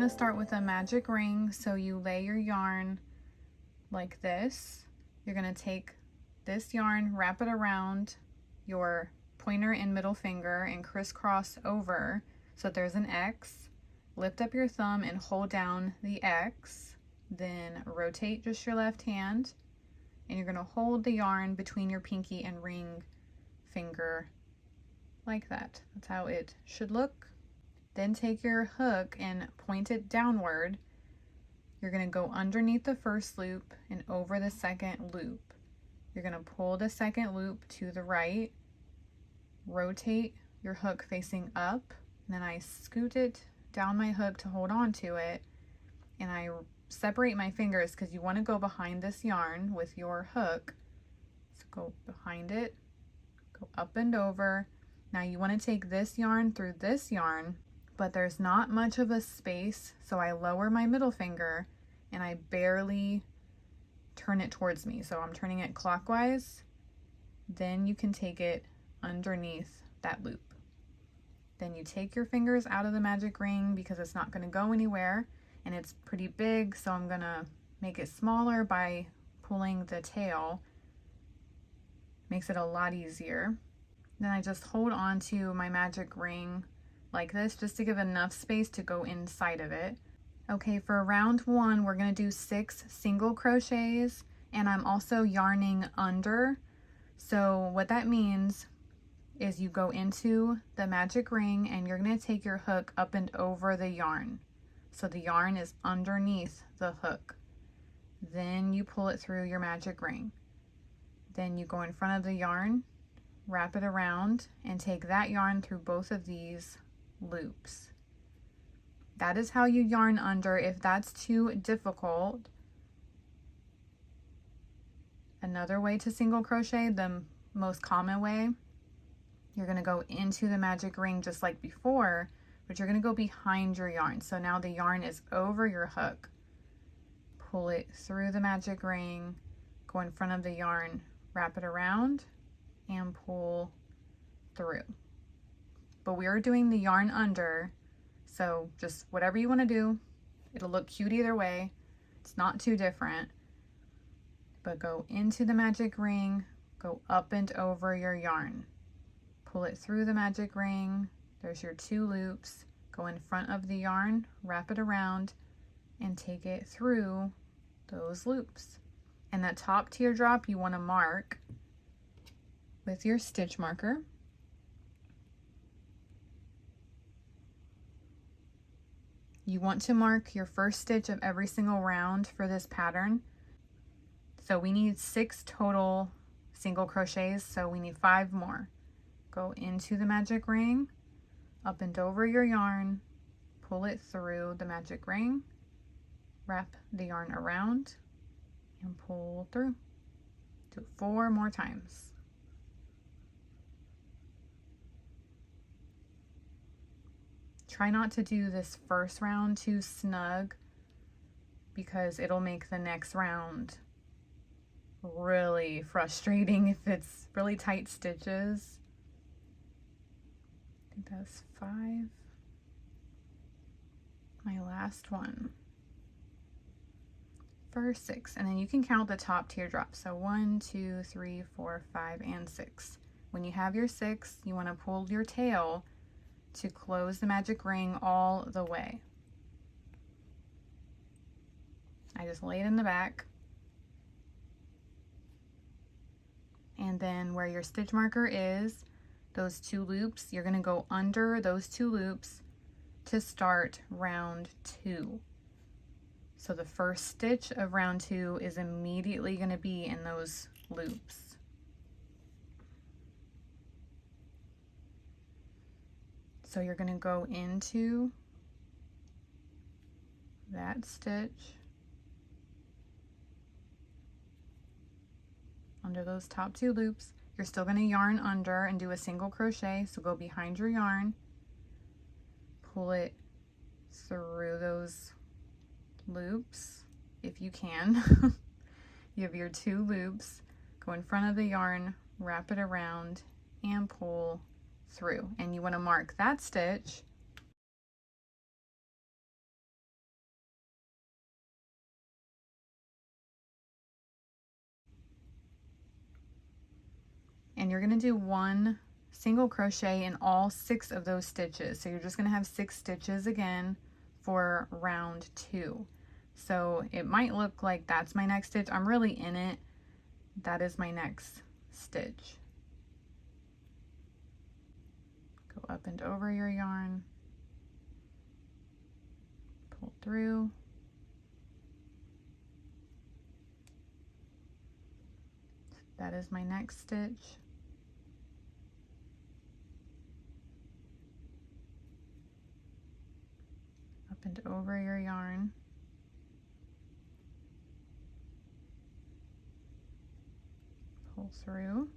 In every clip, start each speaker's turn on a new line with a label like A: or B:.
A: to start with a magic ring. So you lay your yarn like this. You're going to take this yarn, wrap it around your pointer and middle finger and crisscross over so that there's an X. Lift up your thumb and hold down the X. Then rotate just your left hand, and you're going to hold the yarn between your pinky and ring finger like that. That's how it should look. Then take your hook and point it downward. You're going to go underneath the first loop and over the second loop. You're going to pull the second loop to the right, rotate your hook facing up, and then I scoot it down my hook to hold on to it, and I separate my fingers because you want to go behind this yarn with your hook. So go behind it, go up and over. Now you want to take this yarn through this yarn, but there's not much of a space, so I lower my middle finger and I barely turn it towards me. So I'm turning it clockwise. Then you can take it underneath that loop. Then you take your fingers out of the magic ring because it's not going to go anywhere, and it's pretty big, so I'm going to make it smaller by pulling the tail. Makes it a lot easier. Then I just hold on to my magic ring like this just to give enough space to go inside of it. Okay, for round 1, we're going to do 6 single crochets, and I'm also yarning under. So what that means is you go into the magic ring and you're going to take your hook up and over the yarn. So the yarn is underneath the hook. Then you pull it through your magic ring. Then you go in front of the yarn, wrap it around, and take that yarn through both of these loops. That is how you yarn under. If that's too difficult, another way to single crochet, the most common way, you're going to go into the magic ring just like before, but you're going to go behind your yarn. So now the yarn is over your hook. Pull it through the magic ring, go in front of the yarn, wrap it around, and pull through. But we are doing the yarn under, so just whatever you want to do. It'll look cute either way. It's not too different. But go into the magic ring, go up and over your yarn. Pull it through the magic ring. There's your 2 loops. Go in front of the yarn, wrap it around, and take it through those loops. And that top teardrop you want to mark with your stitch marker. You want to mark your first stitch of every single round for this pattern. So we need 6 total single crochets, so we need 5 more. Go into the magic ring, up and over your yarn, pull it through the magic ring, wrap the yarn around, and pull through. Do it 4 more times. Try not to do this first round too snug because it'll make the next round really frustrating if it's really tight stitches. I think that's 5. My last one. For 6, and then you can count the top teardrop. So 1, 2, 3, 4, 5, and 6. When you have your 6, you want to pull your tail to close the magic ring all the way. I just lay it in the back. And then where your stitch marker is, those 2 loops, you're going to go under those 2 loops to start round 2. So the first stitch of round 2 is immediately going to be in those loops. So you're going to go into that stitch under those top 2 loops. You're still going to yarn under and do a single crochet, so go behind your yarn, pull it through those loops if you can. You have your 2 loops, go in front of the yarn, wrap it around, and pull through. And you want to mark that stitch and you're going to do 1 single crochet in all 6 of those stitches. So you're just going to have 6 stitches again for round 2. So it might look like that's my next stitch. I'm really in it. That is my next stitch. Go up and over your yarn, pull through, that is my next stitch. Up and over your yarn, pull through,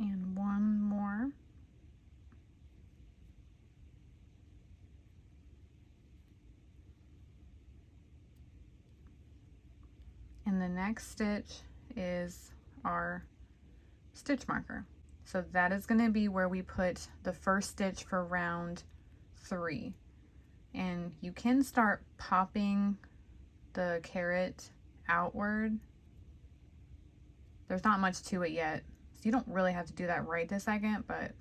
A: and 1 more. And the next stitch is our stitch marker. So that is going to be where we put the first stitch for round 3. And you can start popping the carrot outward. There's not much to it yet, so you don't really have to do that right this second, but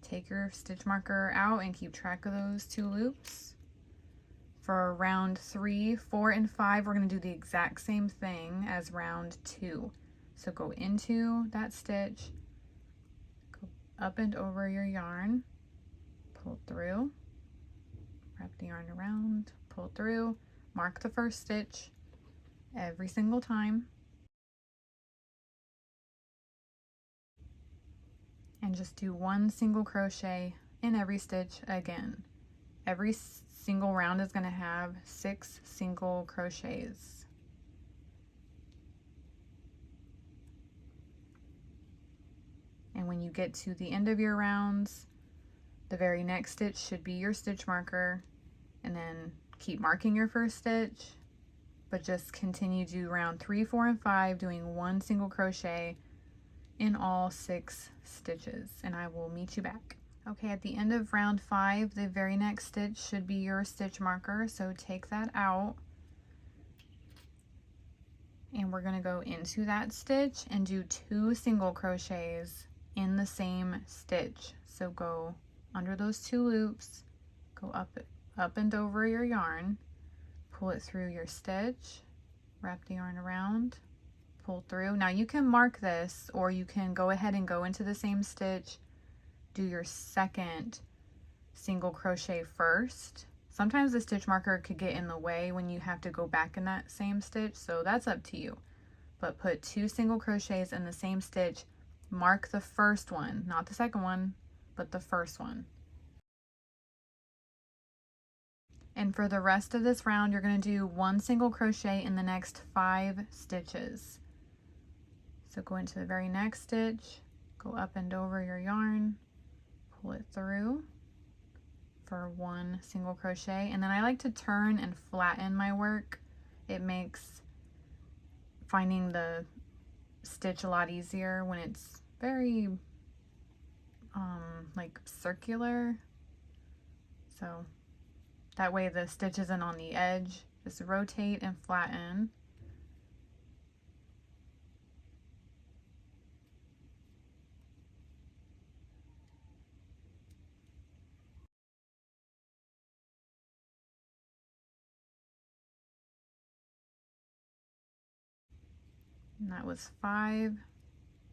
A: take your stitch marker out and keep track of those 2 loops. For round 3, 4, and 5, we're going to do the exact same thing as round 2. So go into that stitch, go up and over your yarn, pull through, wrap the yarn around, pull through, mark the first stitch every single time, and just do 1 single crochet in every stitch again. Every single round is going to have 6 single crochets. And when you get to the end of your rounds, the very next stitch should be your stitch marker, and then keep marking your first stitch, but just continue to do round 3, 4, and 5 doing 1 single crochet in all 6 stitches, and I will meet you back. Okay, at the end of round 5, the very next stitch should be your stitch marker, so take that out, and we're going to go into that stitch and do 2 single crochets in the same stitch. So go under those 2 loops, go up and over your yarn, pull it through your stitch, wrap the yarn around, pull through. Now you can mark this, or you can go ahead and go into the same stitch, do your second single crochet first. Sometimes the stitch marker could get in the way when you have to go back in that same stitch, so that's up to you. But put 2 single crochets in the same stitch, mark the first one, not the second one, but the first one. And for the rest of this round, you're going to do 1 single crochet in the next 5 stitches. So go into the very next stitch, go up and over your yarn, pull it through for 1 single crochet, and then I like to turn and flatten my work. It makes finding the stitch a lot easier when it's very like circular, so that way the stitch isn't on the edge. Just rotate and flatten. And that was 5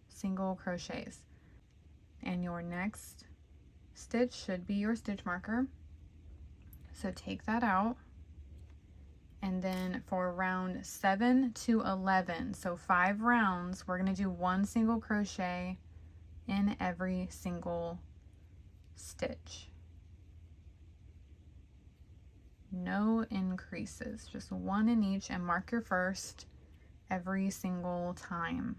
A: single crochets. And your next stitch should be your stitch marker. So take that out. And then for round 7 to 11, so 5 rounds, we're going to do 1 single crochet in every single stitch. No increases, just 1 in each, and mark your first every single time.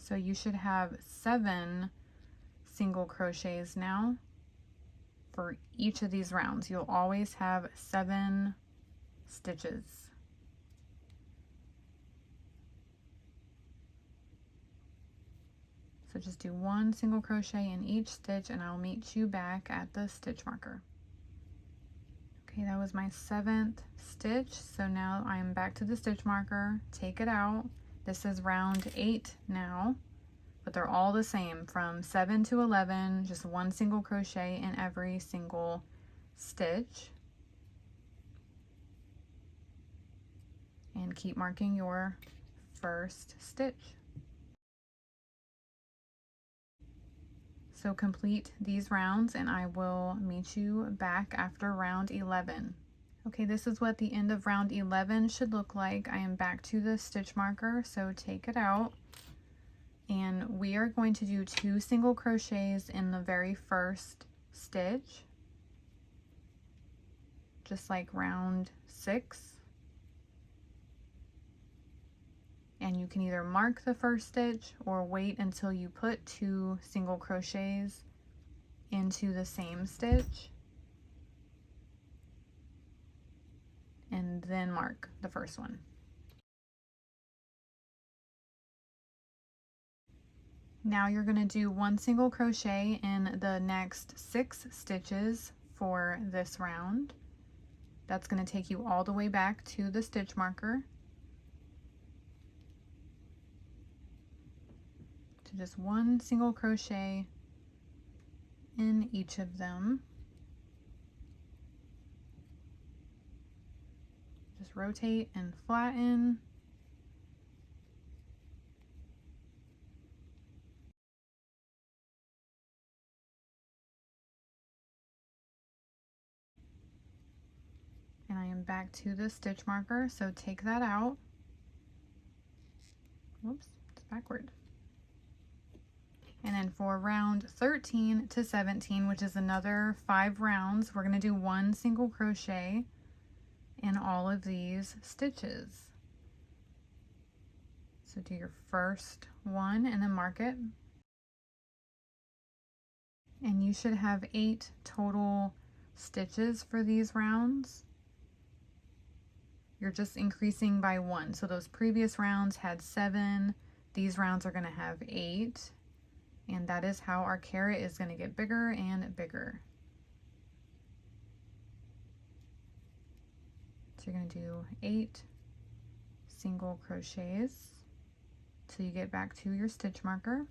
A: So you should have 7 single crochets now for each of these rounds. You'll always have 7 stitches. So just do 1 single crochet in each stitch and I'll meet you back at the stitch marker. Okay, that was my 7th stitch. So now I'm back to the stitch marker, take it out. This is round 8 now, but they're all the same from 7 to 11, just 1 single crochet in every single stitch. And keep marking your first stitch. So complete these rounds and I will meet you back after round 11. Okay, this is what the end of round 11 should look like. I am back to the stitch marker, so take it out. And we are going to do 2 single crochets in the very first stitch, just like round 6. And you can either mark the first stitch or wait until you put 2 single crochets into the same stitch and then mark the first one. Now you're going to do 1 single crochet in the next 6 stitches for this round. That's going to take you all the way back to the stitch marker. So just 1 single crochet in each of them. Just rotate and flatten. And I am back to the stitch marker, so take that out. Whoops, it's backward. And then for round 13 to 17, which is another 5 rounds, we're going to do 1 single crochet in all of these stitches. So do your first one and then mark it. And you should have 8 total stitches for these rounds. You're just increasing by 1. So those previous rounds had 7. These rounds are going to have 8. And that is how our carrot is going to get bigger and bigger. So you're going to do 8 single crochets till you get back to your stitch marker.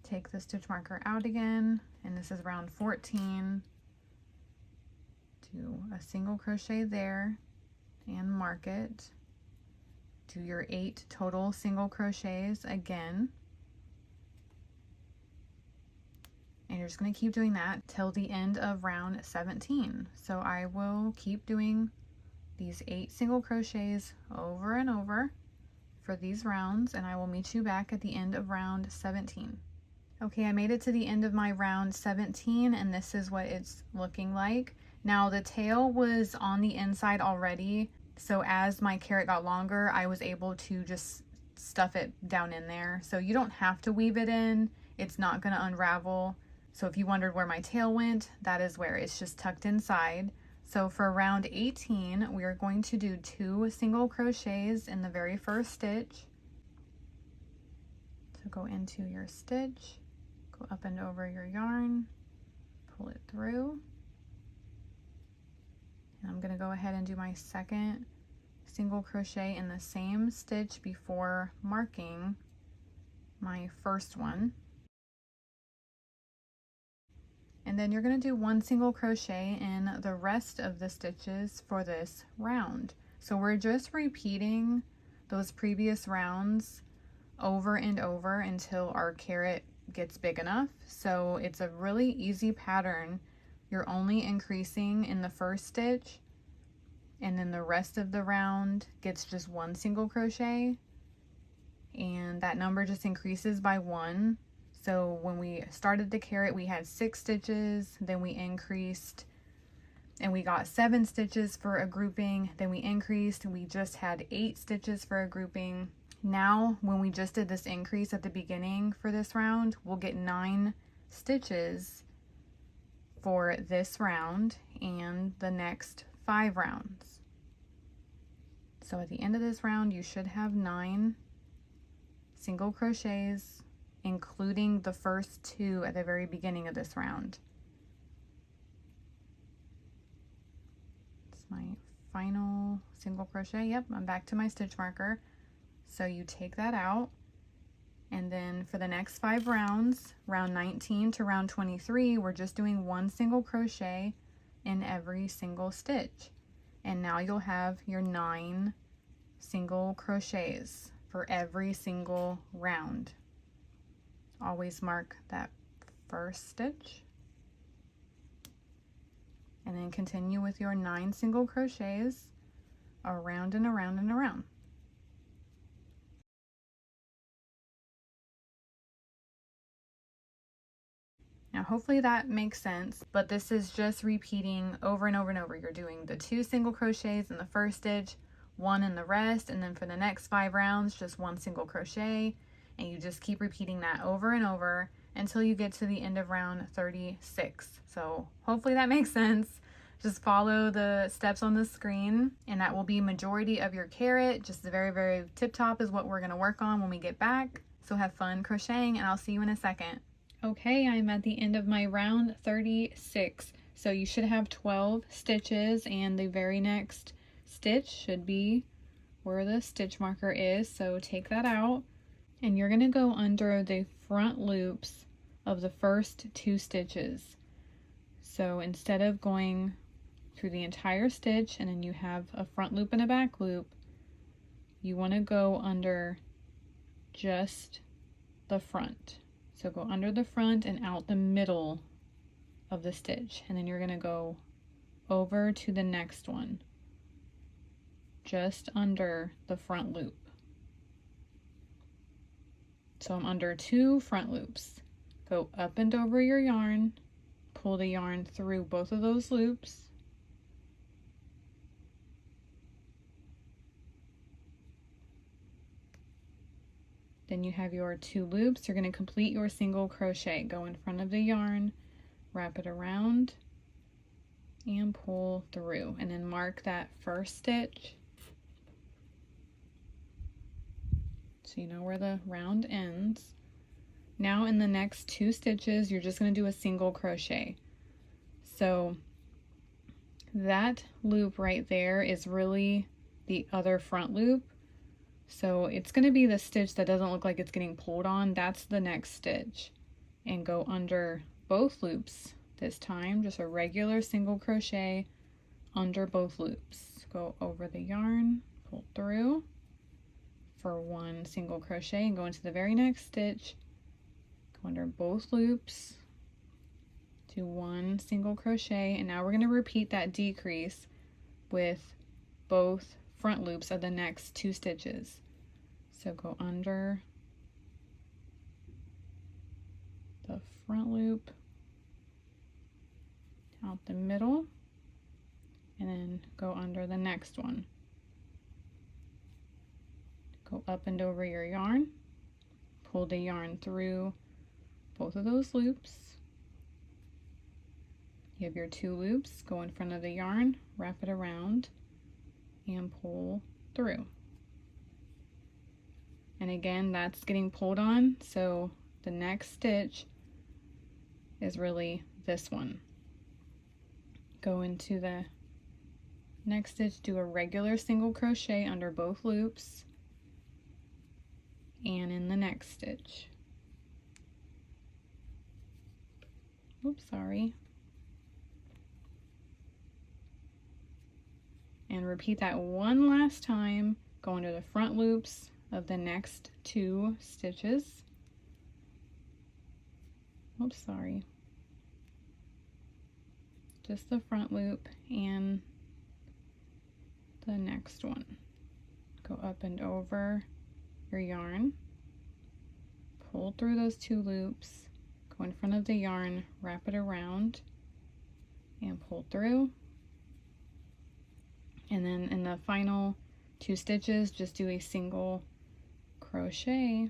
A: Take the stitch marker out again, and this is round 14. Do a single crochet there and mark it. Do your 8 total single crochets again. And you're just going to keep doing that till the end of round 17. So I will keep doing these 8 single crochets over and over for these rounds, and I will meet you back at the end of round 17. Okay, I made it to the end of my round 17, and this is what it's looking like. Now the tail was on the inside already, so as my carrot got longer, I was able to just stuff it down in there. So you don't have to weave it in, it's not going to unravel. So if you wondered where my tail went, that is where it's just tucked inside. So for round 18, we are going to do 2 single crochets in the very first stitch. So go into your stitch, go up and over your yarn, pull it through. And I'm going to go ahead and do my second single crochet in the same stitch before marking my first one. And then you're going to do 1 single crochet in the rest of the stitches for this round. So we're just repeating those previous rounds over and over until our carrot gets big enough. So it's a really easy pattern. You're only increasing in the first stitch, and then the rest of the round gets just 1 single crochet, and that number just increases by 1. So when we started the carrot, we had 6 stitches, then we increased and we got 7 stitches for a grouping. Then we increased, we just had 8 stitches for a grouping. Now when we just did this increase at the beginning for this round, we'll get 9 stitches for this round and the next 5 rounds. So at the end of this round you should have 9 single crochets, including the first 2 at the very beginning of this round. It's my final single crochet. Yep, I'm back to my stitch marker. So you take that out, and then for the next 5 rounds, round 19 to round 23, we're just doing 1 single crochet in every single stitch. And now you'll have your 9 single crochets for every single round. Always mark that first stitch, and then continue with your 9 single crochets around and around and around. Now hopefully that makes sense, but this is just repeating over and over and over. You're doing the 2 single crochets in the first stitch, 1 in the rest, and then for the next 5 rounds just 1 single crochet, and you just keep repeating that over and over until you get to the end of round 36. So hopefully that makes sense. Just follow the steps on the screen, and that will be majority of your carrot. Just the very, very tip top is what we're going to work on when we get back. So have fun crocheting, and I'll see you in a second. Okay, I'm at the end of my round 36. So you should have 12 stitches, and the very next stitch should be where the stitch marker is. So take that out, and you're going to go under the front loops of the first 2 stitches. So instead of going through the entire stitch and then you have a front loop and a back loop, you want to go under just the front. So go under the front and out the middle of the stitch, and then you're going to go over to the next one just under the front loop. So I'm under 2 front loops. Go up and over your yarn, pull the yarn through both of those loops, then you have your 2 loops. You're going to complete your single crochet. Go in front of the yarn, wrap it around, and pull through, and then mark that first stitch so you know where the round ends. Now in the next 2 stitches you're just going to do a single crochet. So that loop right there is really the other front loop. So it's going to be the stitch that doesn't look like it's getting pulled on. That's the next stitch. And go under both loops this time. Just a regular single crochet under both loops. Go over the yarn, pull through for 1 single crochet, and go into the very next stitch. Go under both loops, do 1 single crochet, and now we're going to repeat that decrease with both front loops of the next 2 stitches. So go under the front loop, out the middle, and then go under the next one. Go up and over your yarn, pull the yarn through both of those loops. You have your 2 loops, go in front of the yarn, wrap it around, and pull through. And again, that's getting pulled on, so the next stitch is really this one. Go into the next stitch, do a regular single crochet under both loops, and in the next stitch. Oops, sorry. And repeat that one last time. Go into the front loops of the next 2 stitches. Oops, sorry. Just the front loop and the next one. Go up and over your yarn, pull through those 2 loops, go in front of the yarn, wrap it around, and pull through. And then in the final 2 stitches, just do a single crochet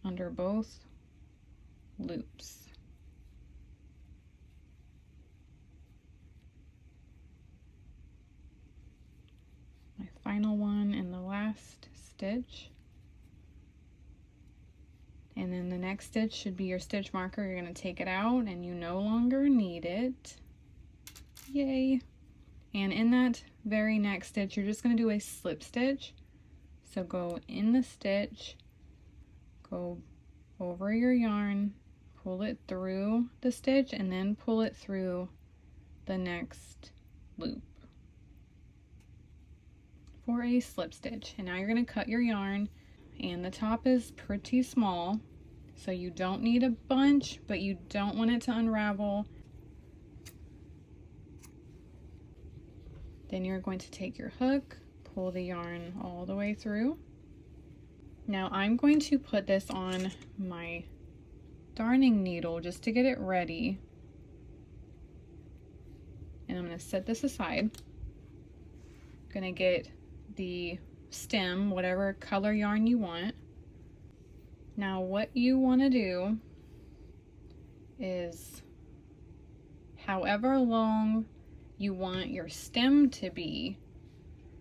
A: under both loops. My final one in the last stitch. And then the next stitch should be your stitch marker. You're going to take it out and you no longer need it. Yay! And in that very next stitch, you're just going to do a slip stitch. So go in the stitch, go over your yarn, pull it through the stitch, and then pull it through the next loop for a slip stitch. And now you're going to cut your yarn, and the top is pretty small, so you don't need a bunch, but you don't want it to unravel. Then you're going to take your hook, pull the yarn all the way through. Now I'm going to put this on my darning needle just to get it ready. And I'm going to set this aside. I'm going to get the stem, whatever color yarn you want. Now what you want to do is, however long you want your stem to be,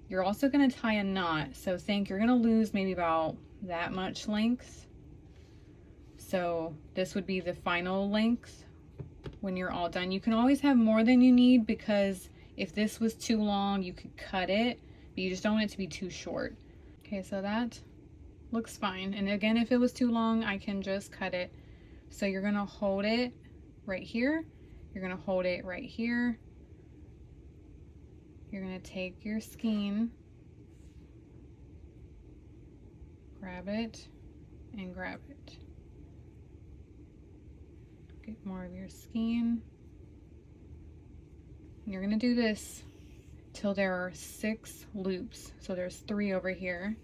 A: you're also going to tie a knot. So think you're going to lose maybe about that much length. So this would be the final length when you're all done. You can always have more than you need, because if this was too long, you could cut it, but you just don't want it to be too short. Okay, so that looks fine. And again, if it was too long, I can just cut it. So you're going to hold it right here. You're going to hold it right here. You're going to take your skein, grab it, and grab it. Get more of your skein. And you're going to do this till there are 6 loops. So there's 3 over here.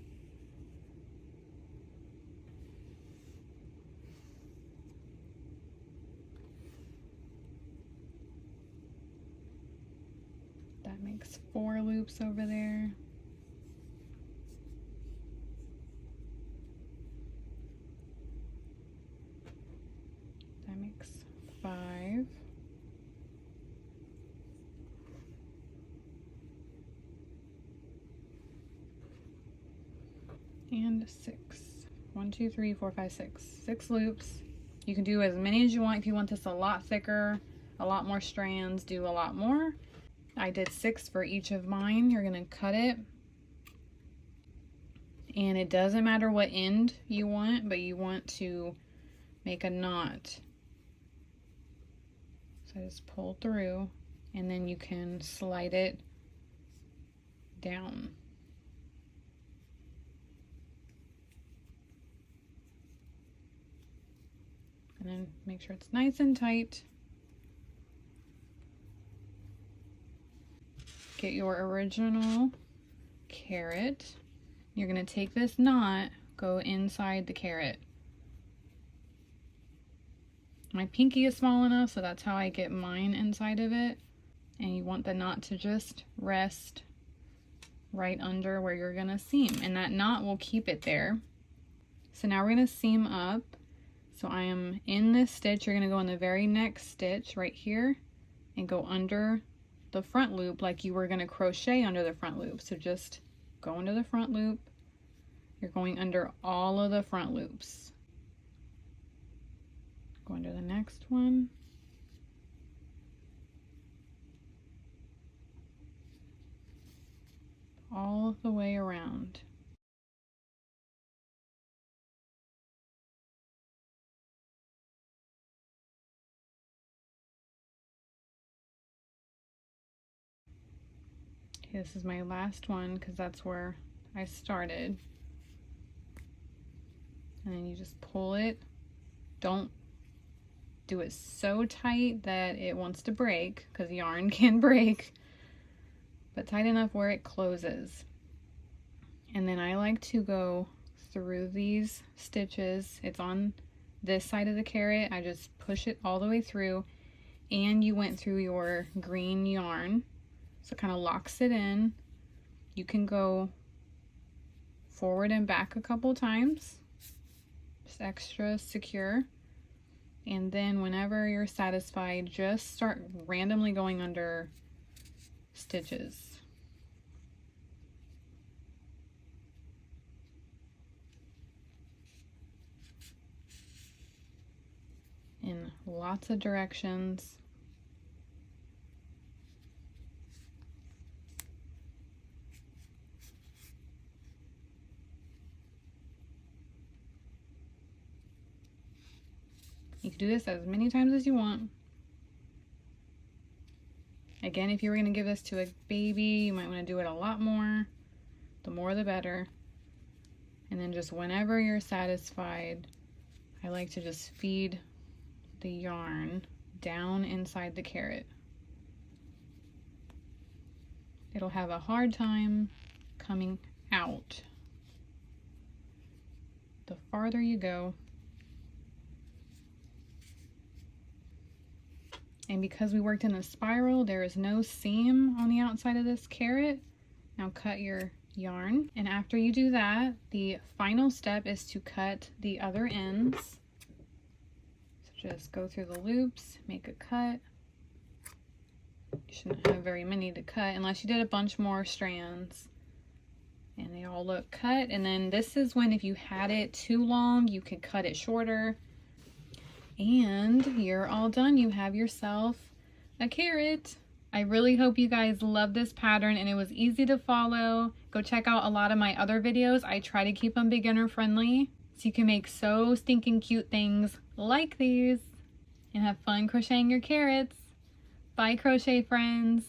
A: That makes 4 loops over there. That makes 5. And 6. 1, 2, 3, 4, 5, 6. 6 loops. You can do as many as you want. If you want this a lot thicker, a lot more strands, do a lot more. I did 6 for each of mine. You're going to cut it. And it doesn't matter what end you want, but you want to make a knot. So just pull through, and then you can slide it down. And then make sure it's nice and tight. Get your original carrot. You're going to take this knot, go inside the carrot. My pinky is small enough, so that's how I get mine inside of it. And you want the knot to just rest right under where you're going to seam. And that knot will keep it there. So now we're going to seam up. So I am in this stitch. You're going to go in the very next stitch right here and go under the front loop like you were going to crochet under the front loop. So just go into the front loop. You're going under all of the front loops. Go under the next one. All the way around. Okay, this is my last one because that's where I started. And then you just pull it. Don't do it so tight that it wants to break, because yarn can break, but tight enough where it closes. And then I like to go through these stitches. It's on this side of the carrot. I just push it all the way through, and you went through your green yarn. So it kind of locks it in. You can go forward and back a couple times, just extra secure. And then whenever you're satisfied, just start randomly going under stitches. In lots of directions. You can do this as many times as you want. Again, if you were going to give this to a baby, you might want to do it a lot more. The more the better. And then just whenever you're satisfied, I like to just feed the yarn down inside the carrot. It'll have a hard time coming out. The farther you go. And because we worked in a spiral, there is no seam on the outside of this carrot. Now cut your yarn. And after you do that, the final step is to cut the other ends. So just go through the loops, make a cut. You shouldn't have very many to cut unless you did a bunch more strands. And they all look cut. And then this is when, if you had it too long, you could cut it shorter. And you're all done. You have yourself a carrot. I really hope you guys love this pattern and it was easy to follow. Go check out a lot of my other videos. I try to keep them beginner friendly so you can make so stinking cute things like these and have fun crocheting your carrots. Bye, crochet friends.